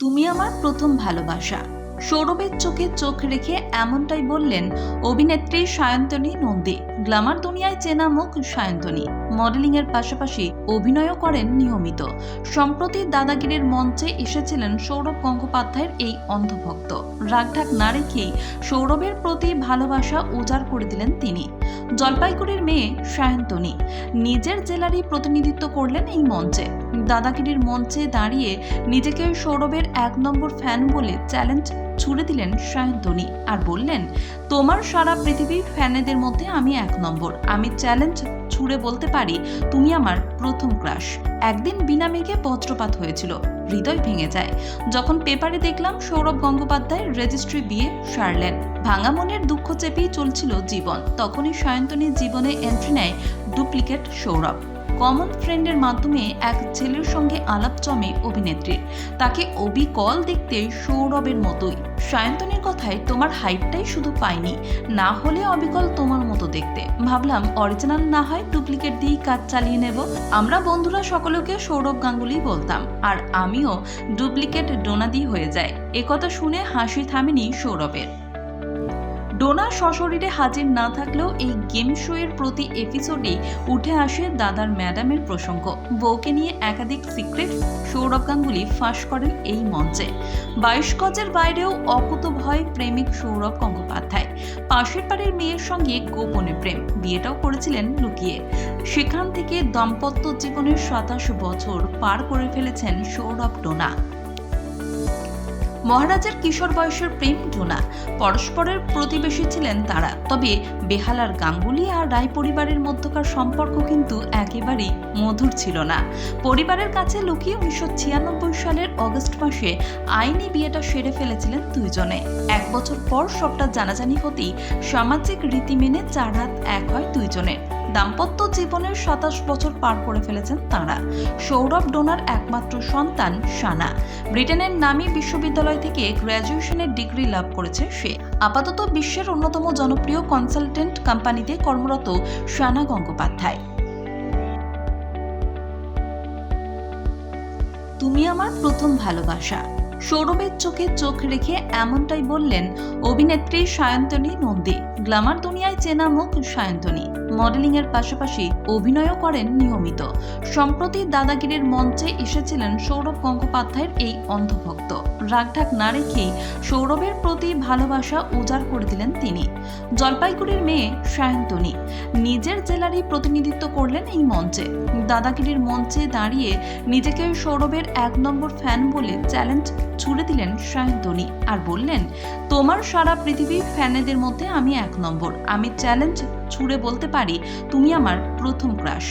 তুমি আমার প্রথম ভালোবাসা। সৌরভের চোখে চোখ রেখে এমনটাই বললেন অভিনেত্রী সায়ন্তনী নন্দী। গ্ল্যামার দুনিয়ায় চেনা মুখ সায়ন্তনী মডেলিংয়ের পাশাপাশি অভিনয়ও করেন নিয়মিত। সম্প্রতি দাদাগিরির মঞ্চে এসেছিলেন সৌরভ গঙ্গোপাধ্যায়ের এই অন্ধভক্ত। রাগঢাক না রেখেই সৌরভের প্রতি ভালোবাসা উজাড় করে দিলেন তিনি। জলপাইগুড়ির মেয়ে সায়ন্তনী নিজের জেলারই প্রতিনিধিত্ব করলেন এই মঞ্চে। দাদাগিরির মঞ্চে দাঁড়িয়ে নিজেকে সৌরভের 1 নম্বর ফ্যান বলে চ্যালেঞ্জ ছুড়ে দিলেন সায়ন্তনী আর বললেন, তোমার সারা পৃথিবীর ফ্যানেদের মধ্যে আমি 1 নম্বর। আমি চ্যালেঞ্জ ছুড়ে বলতে পারি, তুমি আমার প্রথম ক্রাশ। একদিন বিনা মেঘে বজ্রপাত হয়েছিল, হৃদয় ভেঙে যায় যখন পেপারে দেখলাম সৌরভ গঙ্গোপাধ্যায় রেজিস্ট্রি বিয়ে সারলেন। ভাঙা মনের দুঃখ চেপেই চলছিল জীবন। তখনই সায়ন্তনীর জীবনে এন্ট্রি নেয় ডুপ্লিকেট সৌরভ। কমন ফ্রেন্ডের মাধ্যমে এক ছেলের সঙ্গে আলাপ জমে অভিনেত্রীর। তাকে অবিকল দেখতে সৌরভের মতোই। সায়ন্তনীর কথায়, তোমার হাইটটাই শুধু পাইনি, না হলে অবিকল তোমার মতো দেখতে। ভাবলাম অরিজিনাল না হয় ডুপ্লিকেট দিয়েই কাজ চালিয়ে নেব। আমরা বন্ধুরা সকলকে সৌরভ গাঙ্গুলি বলতাম, আর আমিও ডুপ্লিকেট ডোনাদি হয়ে যায়। একথা শুনে হাসি থামেনি সৌরভের। ডোনা সশরীরে হাজির না থাকলেও এই গেম শো এর প্রতি এপিসোডেই উঠে আসে দাদার ম্যাডামের প্রসঙ্গ। বউকে নিয়ে একাধিক সিক্রেট সৌরভ গাঙ্গুলি ফাঁস করেন এই মঞ্চে। 22 গজের বাইরেও অকুতোভয় প্রেমিক সৌরভ গঙ্গোপাধ্যায়। পাশের বাড়ির মেয়ের সঙ্গে গোপনে প্রেম, বিয়েটাও করেছিলেন লুকিয়ে। সেখান থেকে দাম্পত্য জীবনের 27 বছর পার করে ফেলেছেন সৌরভ ডোনা। মহারাজের কিশোর বয়সের প্রেম ডোনা। পরস্পরের প্রতিবেশী ছিলেন তারা। তবে বেহালার গাঙ্গুলি আর রায় পরিবারের মধ্যকার সম্পর্ক কিন্তু একেবারেই মধুর ছিল না। পরিবারের কাছে লুকিয়ে 1996 সালের অগস্ট মাসে আইনি বিয়েটা সেরে ফেলেছিলেন দুইজনে। 1 বছর পর সবটা জানাজানি হতেই সামাজিক রীতি মেনে 4 হাত 1 হয় দুইজনের। দাম্পত্য জীবনের 27 বছর পার করে ফেলেছেন তাঁরা। সৌরভ ডোনার একমাত্র সন্তান সানা। ব্রিটেনের নামী বিশ্ববিদ্যালয় থেকে গ্র্যাজুয়েশনের ডিগ্রি লাভ করেছে সে। আপাতত বিশ্বের অন্যতম জনপ্রিয় কনসালটেন্ট কোম্পানিতে কর্মরত সানা গঙ্গোপাধ্যায়। তুমি আমার প্রথম ভালোবাসা। সৌরভের চোখে চোখ রেখে এমনটাই বললেন অভিনেত্রী সায়ন্তনী নন্দী। গ্ল্যামার দুনিয়ায় চেনা মুখ সায়ন্তনী মডেলিংয়ের পাশাপাশি অভিনয়ও করেন নিয়মিত। সম্প্রতি দাদাগিরির মঞ্চে এসেছিলেন সৌরভ গঙ্গোপাধ্যায়ের এই অন্ধভক্ত। রাগঢাক না রেখেই সৌরভের প্রতি ভালোবাসা উজাড় করে দিলেন তিনি। জলপাইগুড়ির মেয়ে সায়ন্তনী নিজের জেলারই প্রতিনিধিত্ব করলেন এই মঞ্চে। দাদাগিরির মঞ্চে দাঁড়িয়ে নিজেকে সৌরভের 1 নম্বর ফ্যান বলে চ্যালেঞ্জ ছুড়ে দিলেন সায়ন্তনী আর বললেন, তোমার সারা পৃথিবীর ফ্যানেদের মধ্যে আমি 1 নম্বর। আমি চ্যালেঞ্জ ছুড়ে বলতে পারি, তুমি আমার প্রথম ক্রাশ।